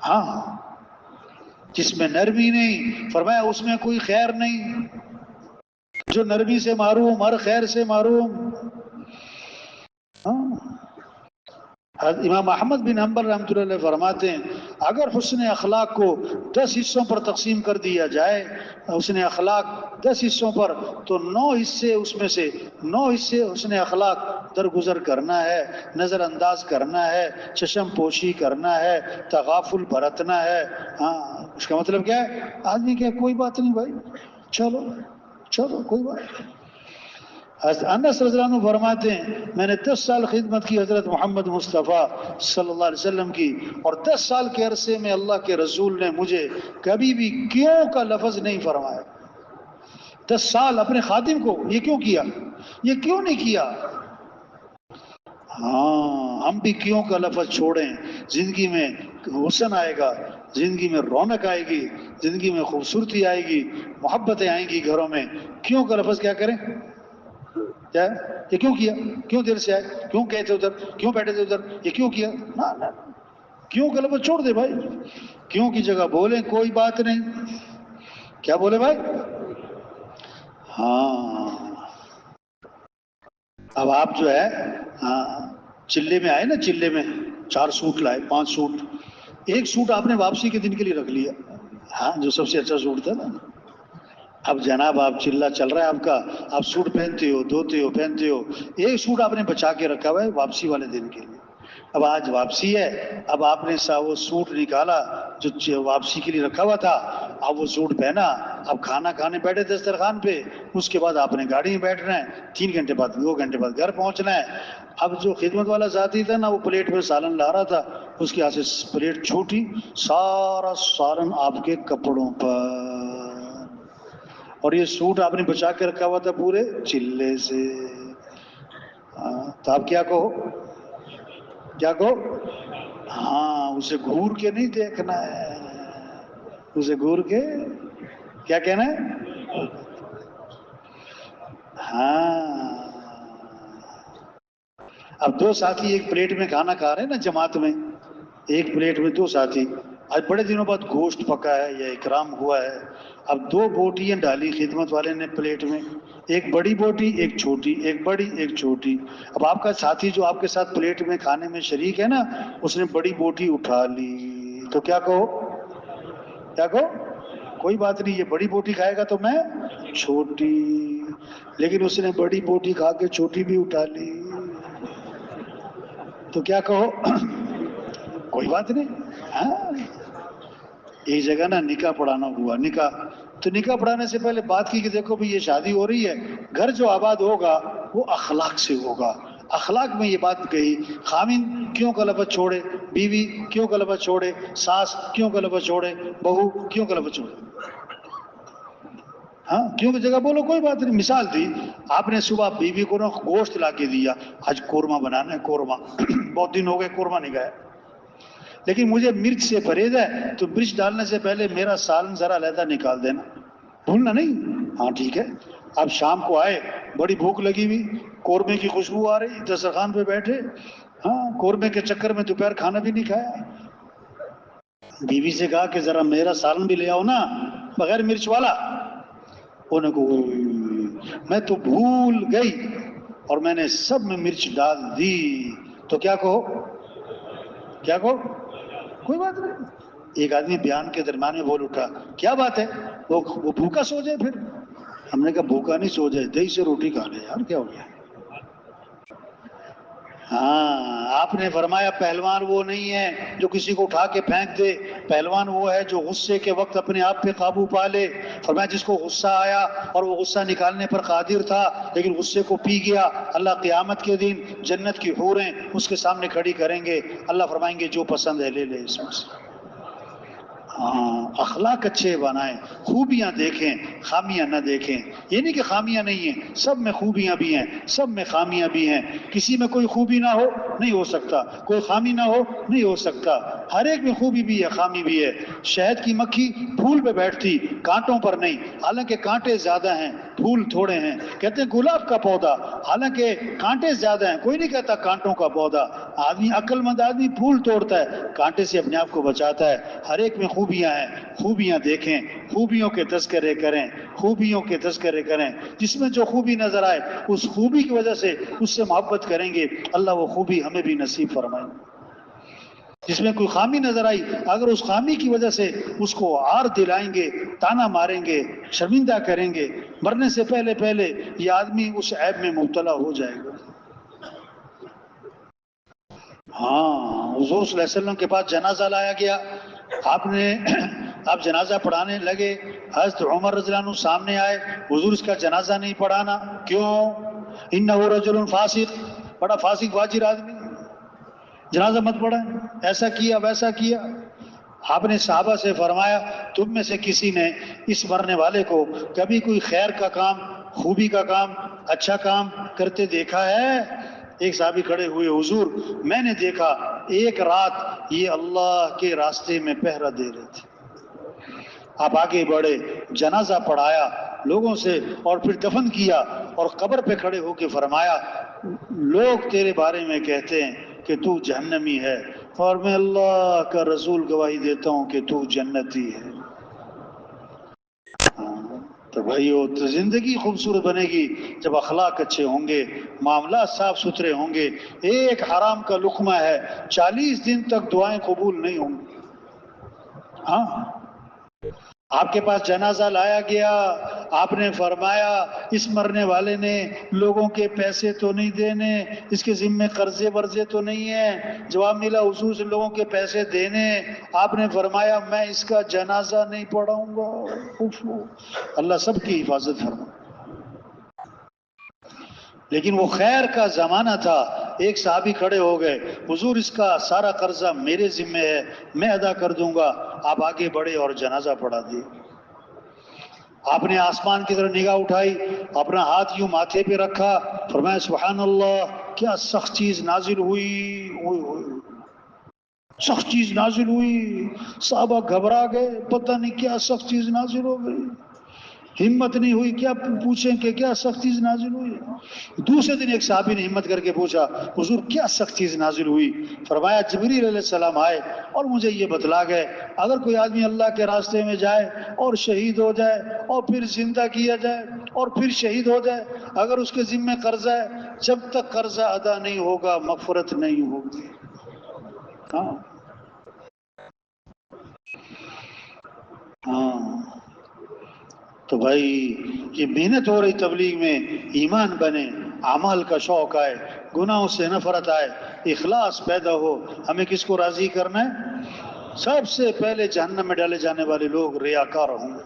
ہاں جس میں نرمی نہیں، فرمایا اس میں کوئی خیر نہیں. جو نرمی سے معروم ہر خیر سے معروم. ہاں امام احمد بن حنبل رحمۃ اللہ علیہ فرماتے ہیں اگر حسن اخلاق کو 10 حصوں پر تقسیم کر دیا جائے، حسن اخلاق 10 حصوں پر، تو 9 حصے اس میں سے 9 حصے حسن اخلاق درگزر کرنا ہے، نظر انداز کرنا ہے، چشم پوشی کرنا ہے، تغافل برتنا ہے. ہاں اس کا مطلب کیا ہے؟ آدمی کیا کوئی بات نہیں بھائی، چلو چلو کوئی بات نہیں. انس رضی اللہ عنہ فرماتے ہیں میں نے 10 سال خدمت کی حضرت محمد مصطفیٰ صلی اللہ علیہ وسلم کی، اور 10 سال کے عرصے میں اللہ کے رسول نے مجھے کبھی بھی کیوں کا لفظ نہیں فرمایا. 10 سال اپنے خادم کو یہ کیوں کیا، یہ کیوں نہیں کیا. ہاں ہم بھی کیوں کا لفظ چھوڑیں. زندگی میں حسن آئے گا، زندگی میں رونق آئے گی، زندگی میں خوبصورتی آئے گی، محبتیں آئیں گی گھروں میں. کیوں کا لفظ کیا کریں؟ کیا یہ کیوں کیا، کیوں دیر سے آئے، کیوں گئے تھے ادھر، کیوں بیٹھے تھے ادھر، یہ کیوں کیا. نہ کیوں کا لفظ چھوڑ دے بھائی. کیوں کی جگہ بولیں کوئی بات نہیں. کیا بولے بھائی؟ ہاں اب آپ جو ہے ہاں چلے میں آئے نا، چلے میں 4 سوٹ لائے، 5 سوٹ، ایک سوٹ آپ نے واپسی کے دن کے لیے رکھ لیا، ہاں جو سب سے اچھا سوٹ تھا نا. اب جناب آپ چلا چل رہا ہے آپ کا، آپ سوٹ پہنتے ہو، دھوتے ہو، پہنتے ہو، ایک سوٹ آپ نے بچا کے رکھا ہوا ہے واپسی والے دن کے لیے. اب آج واپسی ہے، اب آپ نے وہ سوٹ نکالا جو واپسی کے لیے رکھا ہوا تھا، اب وہ سوٹ پہنا، اب کھانا کھانے بیٹھے دسترخوان پہ، اس کے بعد آپ نے گاڑی میں بیٹھنا ہے، 3 گھنٹے بعد 2 گھنٹے بعد گھر پہنچنا ہے. اب جو خدمت والا ساتھی تھا نا، وہ پلیٹ میں سالن لا رہا تھا، اس کے ہاتھ سے پلیٹ چھوٹی، سارا سالن آپ کے کپڑوں پر، اور یہ سوٹ آپ نے بچا کے رکھا ہوا تھا پورے چلے سے. تو آپ کیا کہو، کیا کہو؟ ہاں اسے گھور کے نہیں دیکھنا ہے، اسے گھور کے کیا کہنا ہے. ہاں اب 2 ساتھی ایک پلیٹ میں کھانا کھا رہے ہیں نا جماعت میں، ایک پلیٹ میں 2 ساتھی، آج بڑے دنوں بعد گوشت پکا ہے یا اکرام ہوا ہے. اب 2 بوٹیاں ڈالی خدمت والے نے پلیٹ میں، ایک بڑی بوٹی ایک چھوٹی، ایک بڑی ایک چھوٹی. اب آپ کا ساتھی جو آپ کے ساتھ پلیٹ میں کھانے میں شریک ہے نا، اس نے بڑی بوٹی اٹھا لی، تو کیا کہو، کیا کہو؟ کوئی بات نہیں، یہ بڑی بوٹی کھائے گا تو میں چھوٹی. لیکن اس نے بڑی بوٹی کھا کے چھوٹی بھی اٹھا لی، تو کیا کہو؟ کوئی بات نہیں. ہاں ایک جگہ نا نکاح پڑھانا ہوا، نکاح، تو نکاح پڑھانے سے پہلے بات کی کہ دیکھو بھی یہ شادی ہو رہی ہے، گھر جو آباد ہوگا وہ اخلاق سے ہوگا. اخلاق میں یہ بات کہی، خامن کیوں کا لفظ چھوڑے، بیوی کیوں کا لفظ چھوڑے، ساس کیوں کا لفظ چھوڑے، بہو کیوں کا لفظ چھوڑے. ہاں کیوں کی جگہ بولو کوئی بات نہیں. مثال دی آپ نے صبح بیوی کو نا گوشت لا کے دیا، آج قورمہ بنانا ہے، قورمہ بہت دن ہو گئے قورمہ نہیں گیا، لیکن مجھے مرچ سے پرہیز ہے، تو مرچ ڈالنے سے پہلے میرا سالن ذرا علیحدہ نکال دینا، بھولنا نہیں. ہاں ٹھیک ہے. اب شام کو آئے، بڑی بھوک لگی ہوئی، قورمے کی خوشبو آ رہی، دسترخوان پہ بیٹھے، ہاں قورمے کے چکر میں دوپہر کھانا بھی نہیں کھایا. بیوی سے کہا کہ ذرا میرا سالن بھی لے آؤ نا بغیر مرچ والا. انہوں کو میں تو بھول گئی اور میں نے سب میں مرچ ڈال دی. تو کیا کہو، کیا کہو؟ کوئی بات نہیں. ایک آدمی بیان کے درمیان میں بول اٹھا، کیا بات ہے، وہ بھوکا سو جائے. پھر ہم نے کہا بھوکا نہیں سو جائے، دہی سے روٹی کھا لے یار، کیا ہو گیا. ہاں آپ نے فرمایا پہلوان وہ نہیں ہے جو کسی کو اٹھا کے پھینک دے، پہلوان وہ ہے جو غصے کے وقت اپنے آپ پہ قابو پا لے. فرمایا جس کو غصہ آیا اور وہ غصہ نکالنے پر قادر تھا لیکن غصے کو پی گیا، اللہ قیامت کے دن جنت کی حوریں اس کے سامنے کھڑی کریں گے، اللہ فرمائیں گے جو پسند ہے لے لے اس میں سے. ہاں اخلاق اچھے بنائیں، خوبیاں دیکھیں، خامیاں نہ دیکھیں. یہ نہیں کہ خامیاں نہیں ہیں، سب میں خوبیاں بھی ہیں، سب میں خامیاں بھی ہیں. کسی میں کوئی خوبی نہ ہو نہیں ہو سکتا، کوئی خامی نہ ہو نہیں ہو سکتا. ہر ایک میں خوبی بھی ہے خامی بھی ہے. شہد کی مکھی پھول پہ بیٹھتی کانٹوں پر نہیں، حالانکہ کانٹے زیادہ ہیں پھول تھوڑے ہیں. کہتے ہیں گلاب کا پودا، حالانکہ کانٹے زیادہ ہیں، کوئی نہیں کہتا کانٹوں کا پودا. آدمی عقل مند آدمی پھول توڑتا ہے، کانٹے سے اپنے آپ کو بچاتا ہے. ہر ایک میں خوبیاں ہیں، خوبیاں دیکھیں، خوبیوں کے تذکرے کریں، خوبیوں کے تذکرے کریں. جس میں جو خوبی نظر آئے اس خوبی کی وجہ سے اس سے محبت کریں گے، اللہ وہ خوبی ہمیں بھی نصیب فرمائے. جس میں کوئی خامی نظر آئی، اگر اس خامی کی وجہ سے اس کو عار دلائیں گے، تانا ماریں گے، شرمندہ کریں گے، مرنے سے پہلے پہلے یہ آدمی اس عیب میں مبتلا ہو جائے گا. ہاں، حضور صلی اللہ علیہ وسلم کے پاس جنازہ لایا گیا. آپ جنازہ پڑھانے لگے. حضرت عمر رضی اللہ عنہ سامنے آئے. حضور اس کا جنازہ نہیں پڑھانا. کیوں؟ انہ رجل فاسق، بڑا فاسق فاجر آدمی، جنازہ مت پڑھائیں. ایسا کیا ویسا کیا. آپ نے صحابہ سے فرمایا تم میں سے کسی نے اس مرنے والے کو کبھی کوئی خیر کا کام، خوبی کا کام، اچھا کام کرتے دیکھا ہے؟ ایک صحابی کھڑے ہوئے، حضور میں نے دیکھا ایک رات یہ اللہ کے راستے میں پہرا دے رہے تھے. آپ آگے بڑھے، جنازہ پڑھایا لوگوں سے اور پھر دفن کیا اور قبر پہ کھڑے ہو کے فرمایا لوگ تیرے بارے میں کہتے ہیں کہ تو جہنمی ہے اور میں اللہ کا رسول گواہی دیتا ہوں کہ تو جنتی ہے. تو بھائیو، تو زندگی خوبصورت بنے گی جب اخلاق اچھے ہوں گے، معاملات صاف ستھرے ہوں گے. ایک حرام کا لقمہ ہے 40 دن تک دعائیں قبول نہیں ہوں گی. ہاں، آپ کے پاس جنازہ لایا گیا، آپ نے فرمایا اس مرنے والے نے لوگوں کے پیسے تو نہیں دینے، اس کے ذمے قرضے ورضے تو نہیں ہیں. جواب ملا حضور سے لوگوں کے پیسے دینے. آپ نے فرمایا میں اس کا جنازہ نہیں پڑھاؤں گا. اللہ سب کی حفاظت فرمائے. لیکن وہ خیر کا زمانہ تھا. ایک صحابی کھڑے ہو گئے، حضور اس کا سارا قرضہ میرے ذمہ ہے، میں ادا کر دوں گا. آپ آگے بڑھے اور جنازہ پڑھا دیے. آپ نے آسمان کی طرف نگاہ اٹھائی، اپنا ہاتھ یوں ماتھے پہ رکھا، فرمایا سبحان اللہ کیا سخت چیز نازل ہوئی. سخت چیز نازل ہوئی. صحابہ گھبرا گئے، پتہ نہیں کیا سخت چیز نازل ہو گئی. ہمت نہیں ہوئی کیا پوچھیں کہ کیا سخت چیز نازل ہوئی. دوسرے دن ایک صحابی نے ہمت کر کے پوچھا حضور کیا سخت چیز نازل ہوئی؟ فرمایا جبریل علیہ السلام آئے اور مجھے یہ بتلا گئے اگر کوئی آدمی اللہ کے راستے میں جائے اور شہید ہو جائے اور پھر زندہ کیا جائے اور پھر شہید ہو جائے، اگر اس کے ذمہ قرضہ ہے، جب تک قرضہ ادا نہیں ہوگا مغفرت نہیں ہوگی. ہاں ہاں. تو بھائی یہ محنت ہو رہی تبلیغ میں، ایمان بنے، اعمال کا شوق آئے، گناہوں سے نفرت آئے، اخلاص پیدا ہو. ہمیں کس کو راضی کرنا ہے؟ سب سے پہلے جہنم میں ڈالے جانے والے لوگ ریاکار ہوں گے.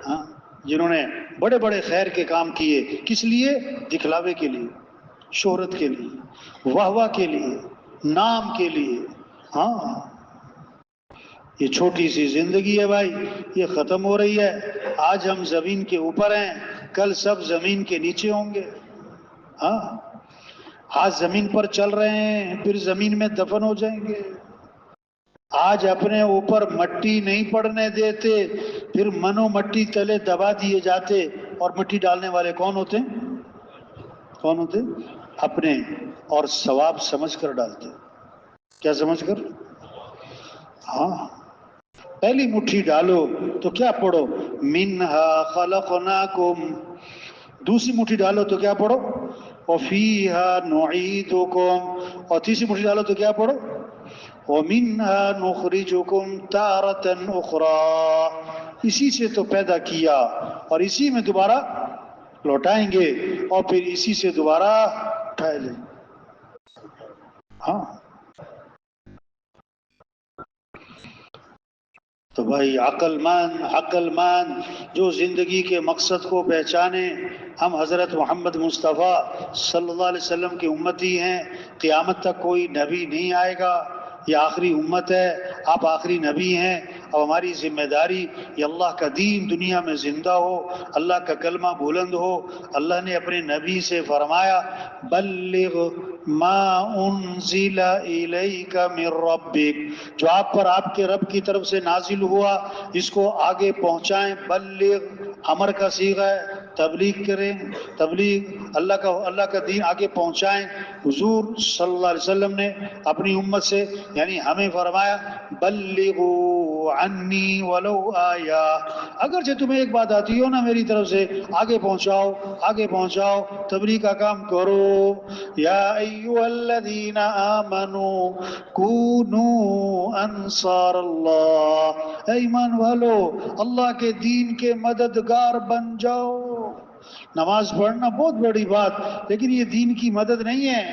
ہاں، جنہوں نے بڑے بڑے خیر کے کام کیے، کس لیے؟ دکھلاوے کے لیے، شہرت کے لیے، واہ واہ کے لیے، نام کے لیے. ہاں، یہ چھوٹی سی زندگی ہے بھائی، یہ ختم ہو رہی ہے. آج ہم زمین کے اوپر ہیں، کل سب زمین کے نیچے ہوں گے. ہاں، آج زمین پر چل رہے ہیں، پھر زمین میں دفن ہو جائیں گے. آج اپنے اوپر مٹی نہیں پڑنے دیتے، پھر منو مٹی تلے دبا دیے جاتے. اور مٹی ڈالنے والے کون ہوتے؟ کون ہوتے؟ اپنے، اور ثواب سمجھ کر ڈالتے. کیا سمجھ کر؟ ہاں، پہلی مٹھی ڈالو تو کیا پڑھو؟ منہا خلقناکم. دوسری مٹھی ڈالو تو کیا پڑھو؟ وفیہا نعیدکم. اور تیسری مٹھی ڈالو تو کیا پڑھو؟ ومنہا نخرجکم تارۃ اخری. اسی سے تو پیدا کیا اور اسی میں دوبارہ لوٹائیں گے اور پھر اسی سے دوبارہ اٹھائے لیں. ہاں، تو بھائی عقل مند جو زندگی کے مقصد کو پہچانے. ہم حضرت محمد مصطفیٰ صلی اللہ علیہ وسلم کی امتی ہیں. قیامت تک کوئی نبی نہیں آئے گا، یہ آخری امت ہے، آپ آخری نبی ہیں. اب ہماری ذمہ داری یہ اللہ کا دین دنیا میں زندہ ہو، اللہ کا کلمہ بلند ہو. اللہ نے اپنے نبی سے فرمایا بلغ ما انزل الیک من ربک، جو آپ پر آپ کے رب کی طرف سے نازل ہوا اس کو آگے پہنچائیں. بلغ امر کا صیغہ ہے، تبلیغ کریں، تبلیغ اللہ کا دین آگے پہنچائیں. حضور صلی اللہ علیہ وسلم نے اپنی امت سے یعنی ہمیں فرمایا بلغوا عنی ولو آیا، اگرچہ تمہیں ایک بات آتی ہو نا میری طرف سے، آگے پہنچاؤ، آگے پہنچاؤ، تبلیغ کا کام کرو. یا ایھا الذین آمنوا کونوا انصار اللہ، اے ایمان والو اللہ کے دین کے مددگار بن جاؤ. نماز پڑھنا بہت بڑی بات، لیکن یہ دین کی مدد نہیں ہے.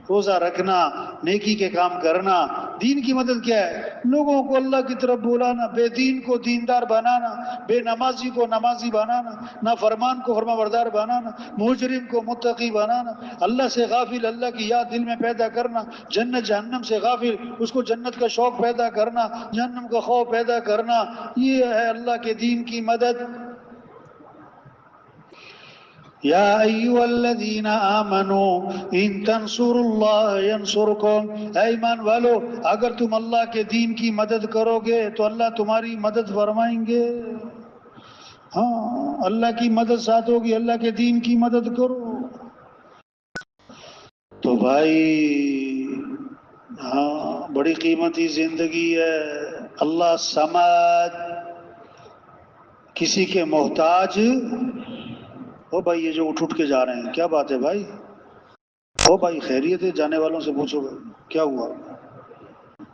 روزہ رکھنا، نیکی کے کام کرنا، دین کی مدد کیا ہے؟ لوگوں کو اللہ کی طرف بلانا، بے دین کو دیندار بنانا، بے نمازی کو نمازی بنانا، نافرمان کو فرما بردار بنانا، مجرم کو متقی بنانا، اللہ سے غافل اللہ کی یاد دل میں پیدا کرنا، جنت جہنم سے غافل اس کو جنت کا شوق پیدا کرنا، جہنم کا خوف پیدا کرنا، یہ ہے اللہ کے دین کی مدد. یا ایھا الذین آمنوا ان تنصروا اللہ ینصرکم، اے ایمان والو اگر تم اللہ کے دین کی مدد کرو گے تو اللہ تمہاری مدد فرمائیں گے. ہاں اللہ کی مدد ساتھ ہوگی، اللہ کے دین کی مدد کرو. تو بھائی ہاں بڑی قیمتی زندگی ہے. اللہ سمد، کسی کے محتاج. او بھائی یہ جو اٹھ کے جا رہے ہیں کیا بات ہے بھائی؟ او بھائی خیریت ہے؟ جانے والوں سے پوچھو کیا ہوا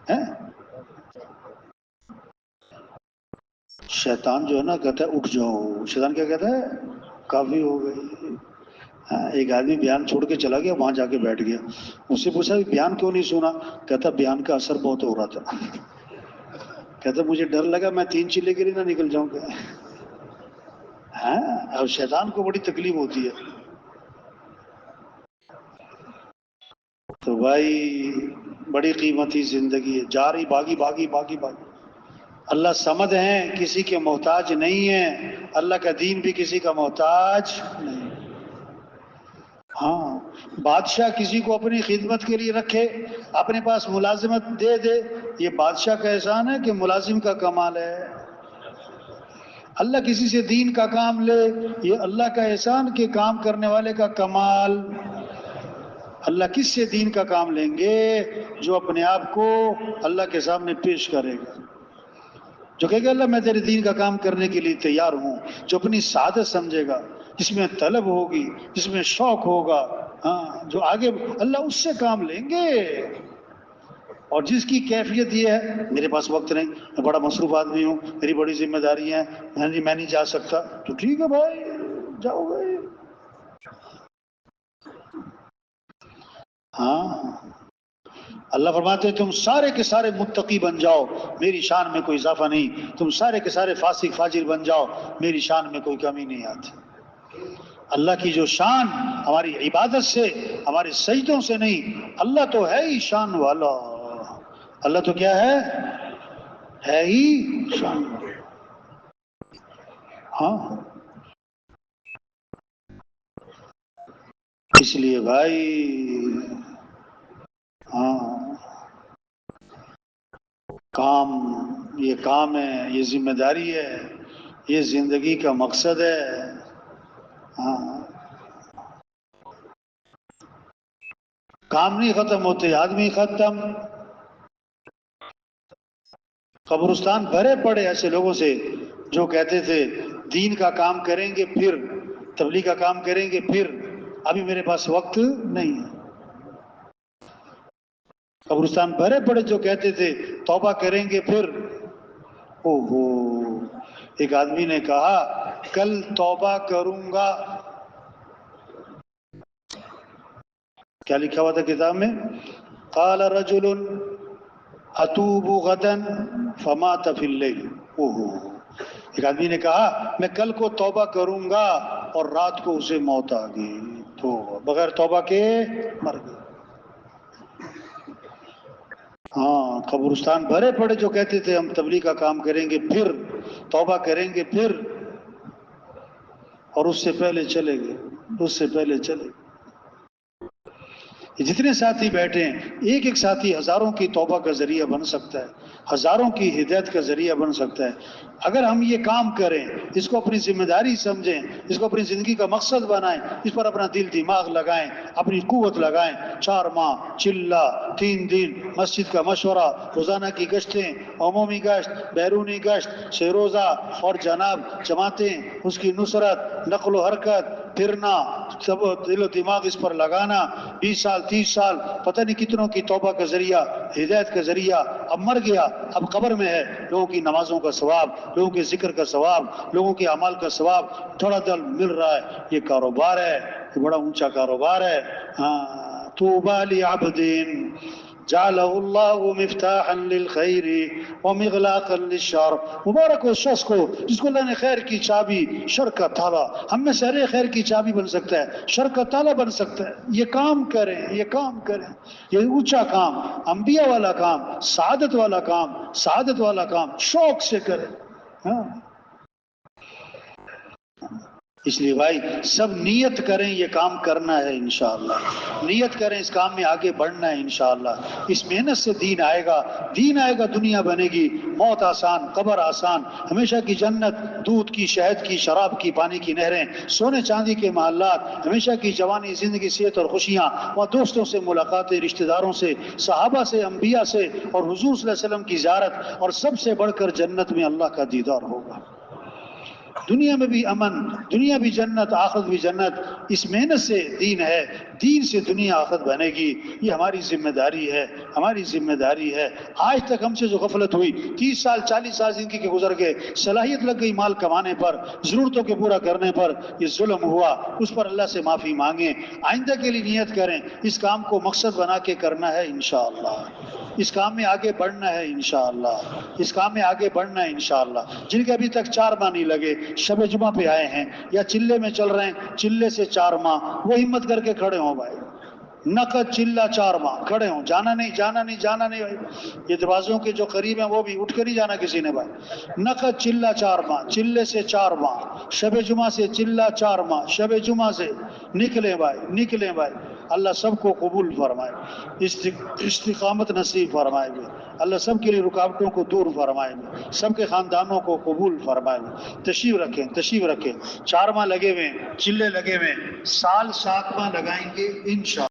ہے؟ شیطان جو ہے نا کہتا ہے اٹھ جاؤ. شیطان کیا کہتا ہے؟ کافی ہو گئی. ایک آدمی بیان چھوڑ کے چلا گیا، وہاں جا کے بیٹھ گیا. اس سے پوچھا بیان کیوں نہیں سنا؟ کہتا بیان کا اثر بہت ہو رہا تھا. کہتا مجھے ڈر لگا میں 3 چلے کے لیے نہ نکل جاؤں گا. اور شیطان کو بڑی تکلیف ہوتی ہے. تو بھائی بڑی قیمتی زندگی ہے، جا رہی بھاگی بھاگی بھاگی بھاگی. اللہ سمد ہیں، کسی کے محتاج نہیں ہیں. اللہ کا دین بھی کسی کا محتاج نہیں. ہاں بادشاہ کسی کو اپنی خدمت کے لیے رکھے، اپنے پاس ملازمت دے دے، یہ بادشاہ کا احسان ہے کہ ملازم کا کمال ہے؟ اللہ کسی سے دین کا کام لے، یہ اللہ کا احسان کہ کام کرنے والے کا کمال. اللہ کس سے دین کا کام لیں گے؟ جو اپنے آپ کو اللہ کے سامنے پیش کرے گا، جو کہے گا اللہ میں تیرے دین کا کام کرنے کے لیے تیار ہوں، جو اپنی سعادت سمجھے گا، جس میں طلب ہوگی، جس میں شوق ہوگا، ہاں جو آگے اللہ اس سے کام لیں گے. اور جس کی کیفیت یہ ہے میرے پاس وقت نہیں، میں بڑا مصروف آدمی ہوں، میری بڑی ذمہ داری ہیں، میں نہیں جا سکتا، تو ٹھیک ہے بھائی جاؤ گے. ہاں اللہ فرماتے ہیں تم سارے کے سارے متقی بن جاؤ، میری شان میں کوئی اضافہ نہیں. تم سارے کے سارے فاسق فاجر بن جاؤ، میری شان میں کوئی کمی نہیں آتی. اللہ کی جو شان ہماری عبادت سے، ہمارے سجدوں سے نہیں، اللہ تو ہے ہی شان والا. اللہ تو کیا ہے ہی شان والا. ہاں اس لیے بھائی ہاں یہ کام ہے، یہ ذمہ داری ہے، یہ زندگی کا مقصد ہے. ہاں کام نہیں ختم ہوتے، آدمی ختم. قبرستان بھرے پڑے ایسے لوگوں سے جو کہتے تھے دین کا کام کریں گے پھر، تبلیغ کا کام کریں گے پھر، ابھی میرے پاس وقت نہیں ہے. قبرستان بھرے پڑے جو کہتے تھے توبہ کریں گے پھر. اوہو ایک آدمی نے کہا کل توبہ کروں گا. کیا لکھا ہوا تھا کتاب میں؟ قال رجل اتوب غدا فمات فی اللیل. اوہو ایک آدمی نے کہا میں کل کو توبہ کروں گا اور رات کو اسے موت آ گئی، تو بغیر توبہ کے مر گیا. ہاں قبرستان بھرے پڑے جو کہتے تھے ہم تبلیغ کا کام کریں گے پھر، توبہ کریں گے پھر، اور اس سے پہلے چلے گئے، اس سے پہلے چلے گئے. یہ جتنے ساتھی بیٹھے ہیں، ایک ایک ساتھی ہزاروں کی توبہ کا ذریعہ بن سکتا ہے، ہزاروں کی ہدایت کا ذریعہ بن سکتا ہے۔ اگر ہم یہ کام کریں، اس کو اپنی ذمہ داری سمجھیں، اس کو اپنی زندگی کا مقصد بنائیں، اس پر اپنا دل دماغ لگائیں، اپنی قوت لگائیں، 4 ماہ چلہ، 3 دن مسجد کا مشورہ، روزانہ کی گشتیں، عمومی گشت، بیرونی گشت، سے روزہ اور جناب جماعتیں، اس کی نصرت، نقل و حرکت، پھرنا، سب دل و دماغ اس پر لگانا، 20 سال 30 سال پتہ نہیں کتنوں کی توبہ کا ذریعہ، ہدایت کا ذریعہ۔ اب مر گیا، اب قبر میں ہے، لوگوں کی نمازوں کا ثواب، لوگوں کے ذکر کا ثواب، لوگوں کے اعمال کا ثواب تھوڑا دل مل رہا ہے۔ یہ کاروبار ہے، یہ بڑا اونچا کاروبار ہے۔ ہاں، طوبیٰ لعبد جعلہ اللہ مفتاحا للخیر ومغلاقا للشر، مبارک ہو اس شخص کو جس کو اللہ نے خیر کی چابی، شر کا تالا، ہم میں سے ہر ایک خیر کی چابی بن سکتا ہے، شر کا تالا بن سکتا ہے۔ یہ کام کریں، یہ کام کریں، یہ اونچا کام، انبیاء والا کام، سعادت والا کام، سعادت والا کام شوق سے کریں۔ ہاں، اس لیے بھائی سب نیت کریں، یہ کام کرنا ہے انشاءاللہ، نیت کریں، اس کام میں آگے بڑھنا ہے انشاءاللہ۔ اس محنت سے دین آئے گا، دین آئے گا، دنیا بنے گی، موت آسان، قبر آسان، ہمیشہ کی جنت، دودھ کی، شہد کی، شراب کی، پانی کی نہریں، سونے چاندی کے محلات، ہمیشہ کی جوانی، زندگی، صحت اور خوشیاں، اور دوستوں سے ملاقاتیں، رشتہ داروں سے، صحابہ سے، انبیاء سے، اور حضور صلی اللہ علیہ وسلم کی زیارت، اور سب سے بڑھ کر جنت میں اللہ کا دیدار ہوگا۔ دنیا میں بھی امن، دنیا بھی جنت، آخرت بھی جنت۔ اس محنت سے دین ہے، دین سے دنیا آخرت بنے گی۔ یہ ہماری ذمہ داری ہے، ہماری ذمہ داری ہے۔ آج تک ہم سے جو غفلت ہوئی، 30 سال 40 سال زندگی کے گزر گئے، صلاحیت لگ گئی مال کمانے پر، ضرورتوں کے پورا کرنے پر، یہ ظلم ہوا، اس پر اللہ سے معافی مانگیں، آئندہ کے لیے نیت کریں، اس کام کو مقصد بنا کے کرنا ہے انشاءاللہ، اس کام میں آگے بڑھنا ہے انشاءاللہ، اس کام میں آگے بڑھنا ہے انشاءاللہ۔ جن کے ابھی تک 4 ماہ نہیں لگے، شب جمعہ پہ آئے ہیں یا چلے میں چل رہے ہیں، چلے سے 4 ماہ، وہ ہمت کر کے کھڑے ہوں بھائی، نقد چلہ 4 ماہ کھڑے ہوں، جانا نہیں، جانا نہیں، جانا نہیں بھائی۔ یہ دروازوں کے جو قریب ہیں وہ بھی اٹھ کے نہیں جانا کسی نے بھائی۔ نقد چلہ 4 ماہ، چلے سے 4 ماہ، شب جمعہ سے چلہ 4 ماہ، شب جمعہ سے نکلیں بھائی، نکلیں بھائی۔ اللہ سب کو قبول فرمائے، استقامت نصیب فرمائے گے، اللہ سب کے لیے رکاوٹوں کو دور فرمائے گے، سب کے خاندانوں کو قبول فرمائے گے۔ تشریف رکھیں، تشریف رکھیں۔ 4 ماہ لگے ہوئے، چلے لگے ہوئے، سال 7 ماہ لگائیں گے انشاءاللہ۔